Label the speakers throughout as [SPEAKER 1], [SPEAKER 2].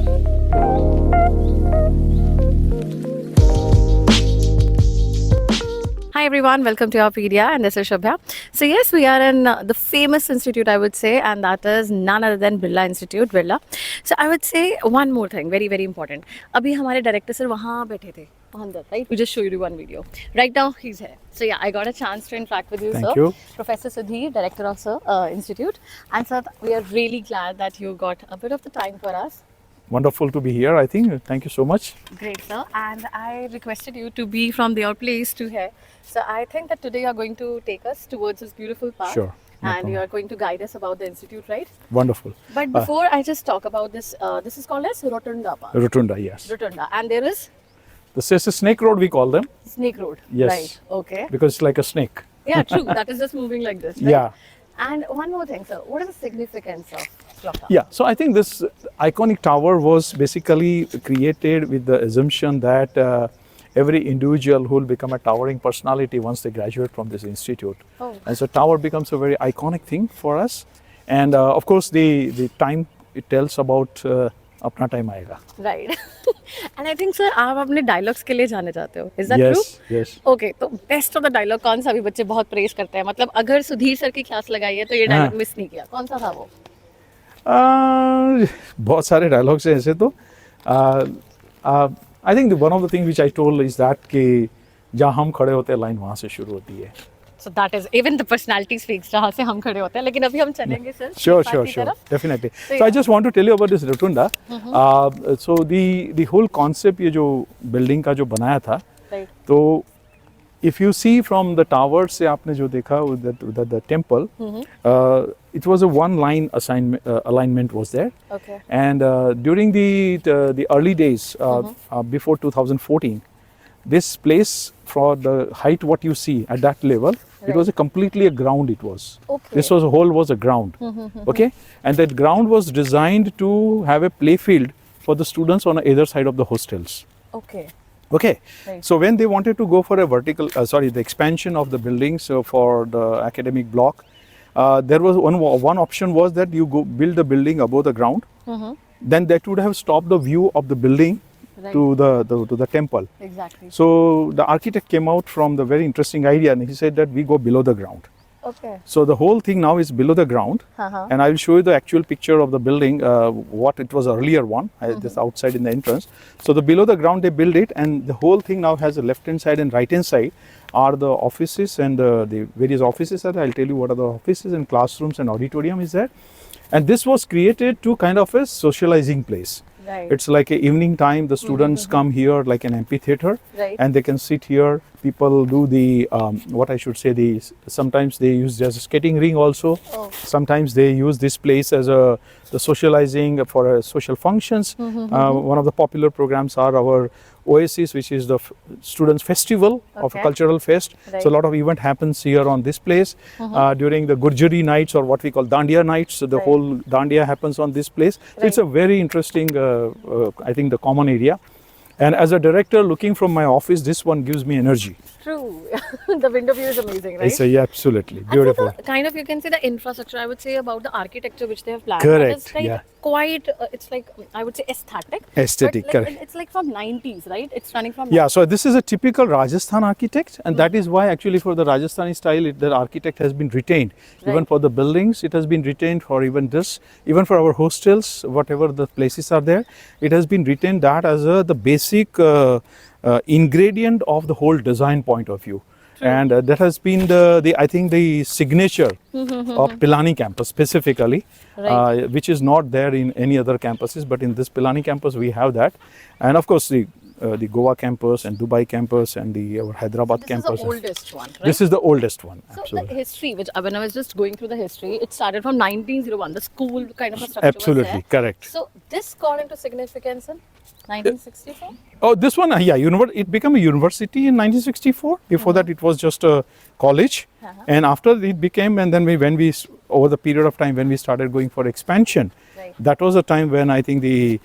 [SPEAKER 1] Hi everyone, welcome to YourPedia and this is Shubhya. So yes, we are in the famous institute I would say, and that is none other than Birla Institute, Birla. So I would say one more thing, very very important. अभी हमारे director sir वहाँ बैठे थे, अंदर, right? We just showed you one video. Right now he's here. So yeah, I got a chance to interact with you,
[SPEAKER 2] Thank
[SPEAKER 1] sir.
[SPEAKER 2] you.
[SPEAKER 1] Professor Sudhir, director of Sir Institute, and sir, we are really glad that you got a bit of the time for us.
[SPEAKER 2] Wonderful to be here, I think. Thank you so much.
[SPEAKER 1] Great, sir. And I requested you to be from your place to here. So I think that today you are going to take us towards this beautiful park.
[SPEAKER 2] Sure. No
[SPEAKER 1] And
[SPEAKER 2] problem.
[SPEAKER 1] you are going to guide us about the institute, right?
[SPEAKER 2] Wonderful.
[SPEAKER 1] But before I just talk about this, this is called as Rotunda Park.
[SPEAKER 2] Rotunda, yes.
[SPEAKER 1] Rotunda. And there is
[SPEAKER 2] This is a snake road, we call them.
[SPEAKER 1] Snake Road.
[SPEAKER 2] Yes.
[SPEAKER 1] Right. Okay.
[SPEAKER 2] Because it's like a snake.
[SPEAKER 1] Yeah, true. That is just moving like this. Right?
[SPEAKER 2] Yeah.
[SPEAKER 1] And one more thing, sir. What is the significance of Clock Tower?
[SPEAKER 2] Yeah. So I think this iconic tower was basically created with the assumption that every individual who will become a towering personality once they graduate from this institute.
[SPEAKER 1] Oh.
[SPEAKER 2] And so tower becomes a very iconic thing for us. And of course, the time it tells about अपना time आएगा.
[SPEAKER 1] Right. And I think, sir, आप अपने dialogues के लिए जाने जाते हो. Is that
[SPEAKER 2] Yes,
[SPEAKER 1] true?
[SPEAKER 2] yes.
[SPEAKER 1] Okay, तो best of the dialogue कौन सा अभी बच्चे बहुत प्रेस करते हैं, मतलब अगर सुधीर सर की क्लास लगाई है तो ये डायलॉग मिस नहीं किया, कौन सा था वो?
[SPEAKER 2] बहुत सारे डायलॉग्स हैं ऐसे तो. I think one of the thing which I told is that कि जहाँ हम खड़े होते हैं लाइन वहाँ से शुरू होती है.
[SPEAKER 1] So that is even the personality speaks जहाँ से हम खड़े होते हैं, लेकिन अभी हम चलेंगे sir.
[SPEAKER 2] Sure, definitely. So I just want to tell you about this rotunda. So the whole concept ये जो building का जो बनाया था,
[SPEAKER 1] Right.
[SPEAKER 2] तो if you see from the tower से आपने जो देखा the temple, it was a one line alignment was there.
[SPEAKER 1] Okay.
[SPEAKER 2] And during the early days before 2014, this place, for the height what you see at that level, it was completely a ground. It was.
[SPEAKER 1] Okay.
[SPEAKER 2] This was a ground. Okay, and that ground was designed to have a play field for the students on either side of the hostels.
[SPEAKER 1] Okay.
[SPEAKER 2] Okay,
[SPEAKER 1] Right.
[SPEAKER 2] so when they wanted to go for a the expansion of the buildings for the academic block, there was one option was that you go build the building above the ground. Then that would have stopped the view of the building
[SPEAKER 1] Right.
[SPEAKER 2] to the temple.
[SPEAKER 1] Exactly.
[SPEAKER 2] So the architect came out from the very interesting idea, and he said that we go below the ground.
[SPEAKER 1] Okay.
[SPEAKER 2] So the whole thing now is below the ground, and I will show you the actual picture of the building, what it was earlier one, just outside in the entrance. So the below the ground they build it, and the whole thing now has a left hand side and right hand side are the offices and the various offices are there. I'll tell you what are the offices and classrooms and auditorium is there. And this was created to kind of a socializing place.
[SPEAKER 1] Right.
[SPEAKER 2] It's like a evening time, the students come here like an amphitheater,
[SPEAKER 1] Right.
[SPEAKER 2] and they can sit here. People do the, what I should say, sometimes they use as a skating ring also.
[SPEAKER 1] Oh.
[SPEAKER 2] Sometimes they use this place as the socializing for social functions. One of the popular programs are our Oasis, which is the students' festival of a
[SPEAKER 1] Okay.
[SPEAKER 2] cultural fest.
[SPEAKER 1] Right.
[SPEAKER 2] So a lot of event happens here on this place. During the Gurjari nights or what we call Dandiya nights, so the
[SPEAKER 1] Right.
[SPEAKER 2] whole Dandiya happens on this place. So it's a very interesting, I think, the common area. And as a director looking from my office, this one gives me energy.
[SPEAKER 1] True. The window view is amazing, right?
[SPEAKER 2] Yeah, absolutely beautiful.
[SPEAKER 1] And so the, kind of, you can say the infrastructure, I would say, about the architecture which they have planned.
[SPEAKER 2] Correct,
[SPEAKER 1] It's like
[SPEAKER 2] yeah.
[SPEAKER 1] quite, it's like, I would say aesthetic.
[SPEAKER 2] Aesthetic,
[SPEAKER 1] but like,
[SPEAKER 2] correct.
[SPEAKER 1] It's like from 90s, right? It's running from
[SPEAKER 2] Yeah, so this is a typical Rajasthan architect, and that is why actually for the Rajasthani style, the architect has been retained. Even
[SPEAKER 1] Right.
[SPEAKER 2] for the buildings, it has been retained for even this, even for our hostels, whatever the places are there, it has been retained that as the basic ingredient of the whole design point of view. And that has been the I think the signature of Pilani campus specifically,
[SPEAKER 1] Right.
[SPEAKER 2] which is not there in any other campuses, but in this Pilani campus we have that. And of course the Goa campus and Dubai campus and our Hyderabad
[SPEAKER 1] This
[SPEAKER 2] campus.
[SPEAKER 1] is the oldest one, right?
[SPEAKER 2] This is the oldest one,
[SPEAKER 1] So
[SPEAKER 2] absolutely.
[SPEAKER 1] the history, which when I was just going through the history, it started from 1901. The school kind of a structure
[SPEAKER 2] Absolutely,
[SPEAKER 1] was there.
[SPEAKER 2] correct.
[SPEAKER 1] So this got into significance in 1964.
[SPEAKER 2] Oh, this one, yeah, it became a university in 1964. Before that, it was just a college, and after it became, and then when we over the period of time when we started going for expansion,
[SPEAKER 1] Right.
[SPEAKER 2] that was a time when I think the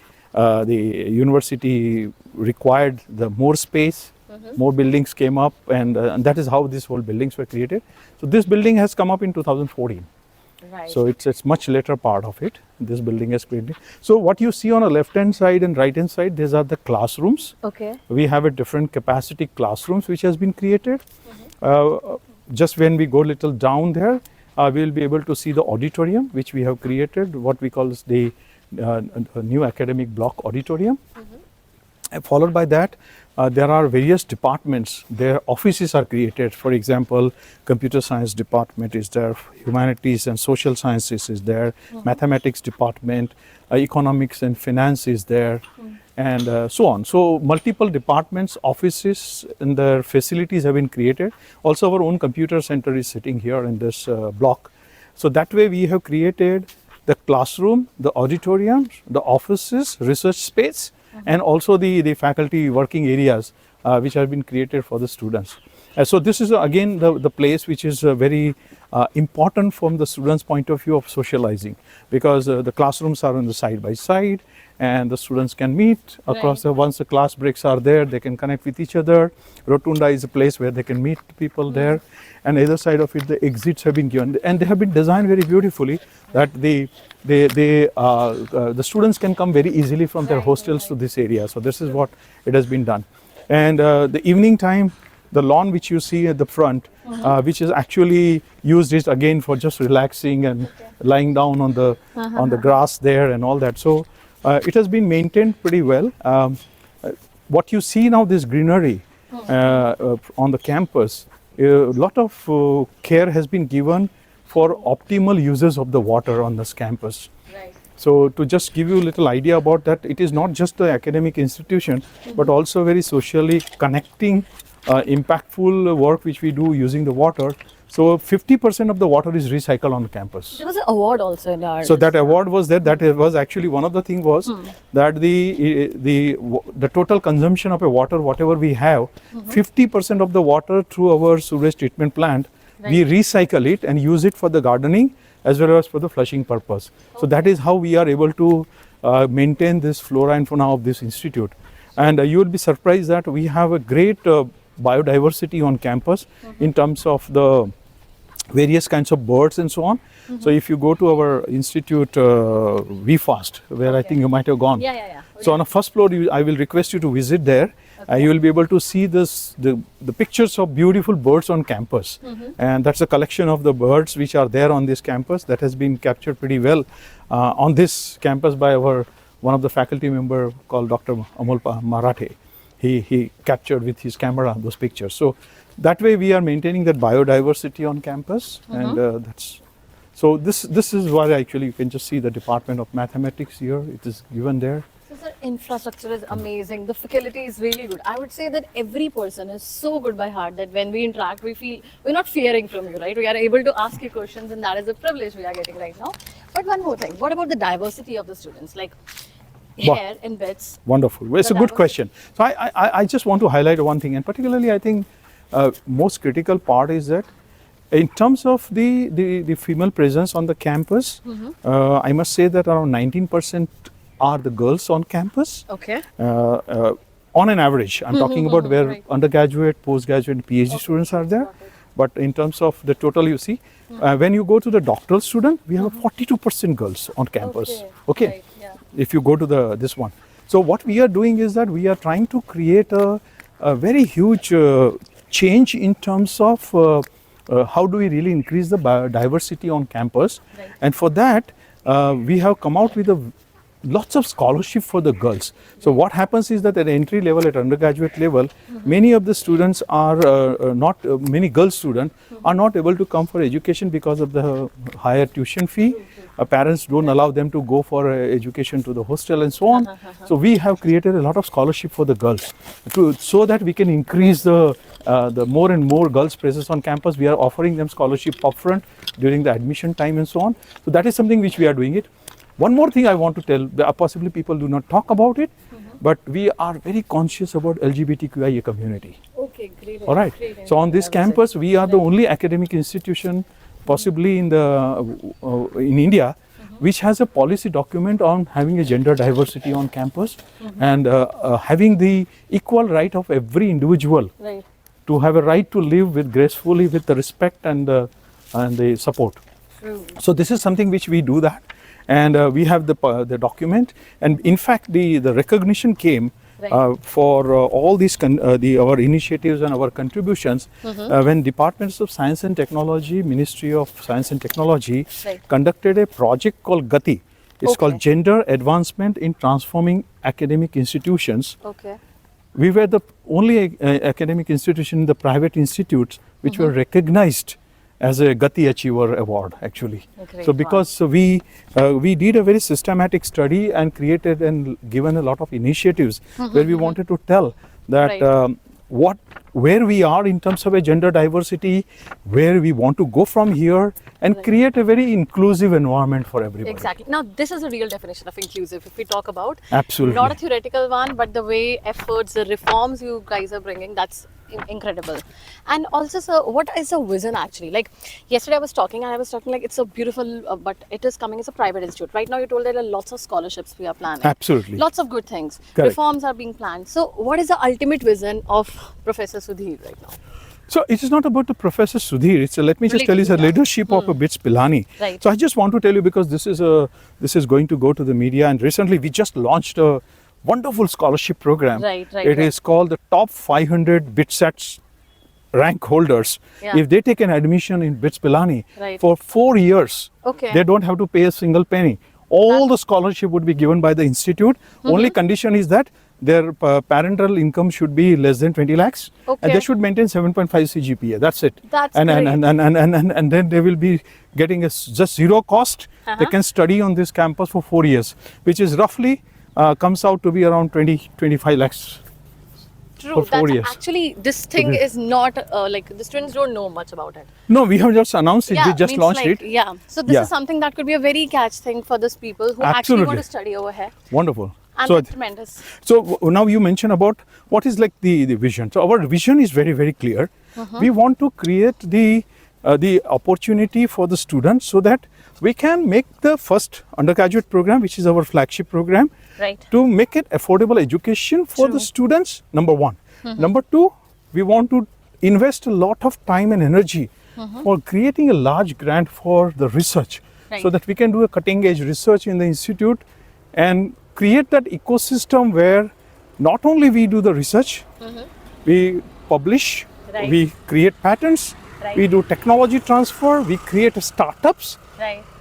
[SPEAKER 2] university required the more space, more buildings came up, and that is how these whole buildings were created. So this building has come up in 2014.
[SPEAKER 1] Right.
[SPEAKER 2] So it's much later part of it, this building has created. So what you see on the left hand side and right hand side, these are the classrooms.
[SPEAKER 1] Okay.
[SPEAKER 2] We have a different capacity classrooms which has been created. Just when we go a little down there, we will be able to see the auditorium which we have created, what we call the new academic block auditorium. Followed by that, there are various departments. Their offices are created. For example, computer science department is there, humanities and social sciences is there, mathematics department, economics and finance is there, and so on. So multiple departments, offices and their facilities have been created. Also our own computer center is sitting here in this block. So that way we have created the classroom, the auditorium, the offices, research space, and also the faculty working areas which have been created for the students. So this is again the place which is very important from the students' point of view of socializing, because the classrooms are on the side by side and the students can meet across the, once the class breaks are there, they can connect with each other. Rotunda is a place where they can meet people there, and either side of it the exits have been given, and they have been designed very beautifully that the students can come very easily from their hostels to this area. So this is what it has been done. And the evening time, the lawn which you see at the front, which is actually used is again for just relaxing and lying down on the grass there and all that. So it has been maintained pretty well. What you see now, this greenery on the campus, a lot of care has been given for optimal uses of the water on this campus.
[SPEAKER 1] Right.
[SPEAKER 2] So to just give you a little idea about that, it is not just the academic institution, but also very socially connecting, impactful work which we do using the water. So 50% of the water is recycled on the campus.
[SPEAKER 1] There was an award also in our.
[SPEAKER 2] So that award was there. That was actually one of the things was that the total consumption of a water, whatever we have, 50% of the water through our sewage treatment plant, we recycle it and use it for the gardening as well as for the flushing purpose. So that is how we are able to maintain this flora and fauna of this institute. And you will be surprised that we have a great biodiversity on campus in terms of the various kinds of birds and so on. So if you go to our institute VFAST, where I think you might have gone. So on the first floor, I will request you to visit there. You will be able to see the pictures of beautiful birds on campus. And that's a collection of the birds which are there on this campus that has been captured pretty well on this campus by one of the faculty member called Dr. Amol Marathe. He captured with his camera those pictures. So that way we are maintaining that biodiversity on campus, and so this is why actually you can just see the Department of Mathematics here. It is given there.
[SPEAKER 1] So sir, infrastructure is amazing. The faculty is really good. I would say that every person is so good by heart that when we interact, we feel we're not fearing from you, right? We are able to ask you questions, and that is a privilege we are getting right now. But one more thing, what about the diversity of the students? Like hair and bits.
[SPEAKER 2] Wonderful. Well, it's a good question. So I just want to highlight one thing, and particularly I think most critical part is that in terms of the female presence on the campus, I must say that around 19% are the girls on campus.
[SPEAKER 1] Okay.
[SPEAKER 2] On an average, I'm talking about where undergraduate, postgraduate, and PhD students are there. But in terms of the total, you see, when you go to the doctoral student, we have 42% girls on campus. Okay.
[SPEAKER 1] Right. Yeah.
[SPEAKER 2] If you go to this one. So what we are doing is that we are trying to create a very huge change in terms of how do we really increase the biodiversity on campus.
[SPEAKER 1] Right.
[SPEAKER 2] And for that, we have come out with lots of scholarship for the girls. So what happens is that at entry level, at undergraduate level, many of the students are many girl students are not able to come for education because of the higher tuition fee. Parents don't allow them to go for education to the hostel and so on. So we have created a lot of scholarship for the girls so that we can increase the more and more girls presence on campus. We are offering them scholarship upfront during the admission time and so on. So that is something which we are doing it. One more thing I want to tell, possibly people do not talk about it, but we are very conscious about LGBTQIA community.
[SPEAKER 1] Okay, great.
[SPEAKER 2] All right. So on this campus, we are the only academic institution, possibly in India, which has a policy document on having a gender diversity on campus and having the equal right of every individual to have a right to live with gracefully with the respect and the support.
[SPEAKER 1] True.
[SPEAKER 2] So this is something which we do that. and we have the document. And in fact, the recognition came for all these our initiatives and our contributions when Departments of Science and Technology, Ministry of Science and Technology conducted a project called Gati. It's called Gender Advancement in Transforming Academic Institutions. We were the only academic institution in the private institutes which were recognized as a Gati Achiever Award, actually. So because we did a very systematic study and created and given a lot of initiatives where we wanted to tell that where we are in terms of a gender diversity, where we want to go from here, and create a very inclusive environment for everybody.
[SPEAKER 1] Exactly. Now, this is a real definition of inclusive, if we talk about.
[SPEAKER 2] Absolutely.
[SPEAKER 1] Not a theoretical one, but the way efforts, the reforms you guys are bringing, that's incredible. And also, sir, what is the vision actually? Like yesterday I was talking like it's a beautiful, but it is coming as a private institute. Right now you told there are lots of scholarships we are planning.
[SPEAKER 2] Absolutely.
[SPEAKER 1] Lots of good things.
[SPEAKER 2] Correct.
[SPEAKER 1] Reforms are being planned. So what is the ultimate vision of Professor Sudhir right now?
[SPEAKER 2] So it is not about the Professor Sudhir. It's let me just tell you, it's a leadership of a BITS Pilani. So I just want to tell you, because this is going to go to the media, and recently we just launched a wonderful scholarship program. It is called the top 500 BITSATs rank holders. If they take an admission in BITS Pilani for 4 years, they don't have to pay a single penny. All the scholarship would be given by the institute. Only condition is that their parental income should be less than 20 lakhs and they should maintain 7.5 CGPA. That's it. And then they will be getting just zero cost. They can study on this campus for 4 years, which is roughly comes out to be around 25 lakhs.
[SPEAKER 1] True.
[SPEAKER 2] For 4 years.
[SPEAKER 1] Actually, this thing is not like the students don't know much about it.
[SPEAKER 2] No, we have just announced it. We just launched it.
[SPEAKER 1] Yeah. So this is something that could be a very catch thing for these people who actually want to study over here.
[SPEAKER 2] Wonderful.
[SPEAKER 1] And so, tremendous.
[SPEAKER 2] So now you mentioned about what is like the vision. So our vision is very, very clear. We want to create the opportunity for the students so that we can make the first undergraduate program, which is our flagship program, to make it affordable education for the students, number one. Number two, we want to invest a lot of time and energy for creating a large grant for the research so that we can do a cutting edge research in the institute and create that ecosystem where not only we do the research, we publish, we create patents, we do technology transfer, we create startups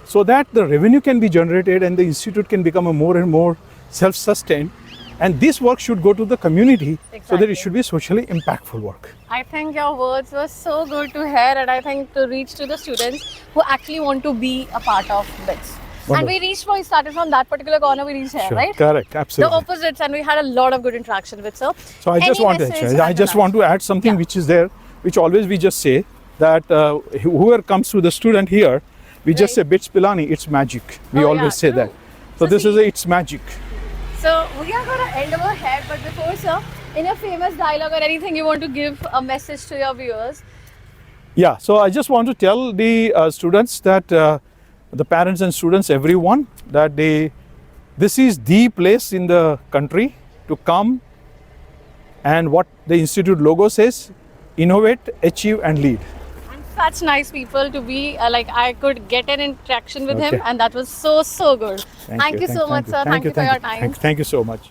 [SPEAKER 2] so that the revenue can be generated and the institute can become a more and more self-sustained. And this work should go to the community so that it should be socially impactful work.
[SPEAKER 1] I think your words were so good to hear, and I think to reach to the students who actually want to be a part of BITS. And we started from that particular corner, we reached here, right?
[SPEAKER 2] Correct, absolutely.
[SPEAKER 1] The opposites, and we had a lot of good interaction with sir.
[SPEAKER 2] So I just want to add something which is there, which always we just say that whoever comes to the student here, we just say BITS Pilani, it's magic. We always say that. So this is it's magic.
[SPEAKER 1] So we are going to end over here, but before, sir, in a famous dialogue or anything you want to give a message to your viewers?
[SPEAKER 2] Yeah, so I just want to tell the students that the parents and students, everyone, that this is the place in the country to come, and what the institute logo says, innovate, achieve and lead.
[SPEAKER 1] And such nice people to be, like I could get an interaction with him, and that was so good. Thank you so much, sir. Thank you for your time.
[SPEAKER 2] Thank you so much.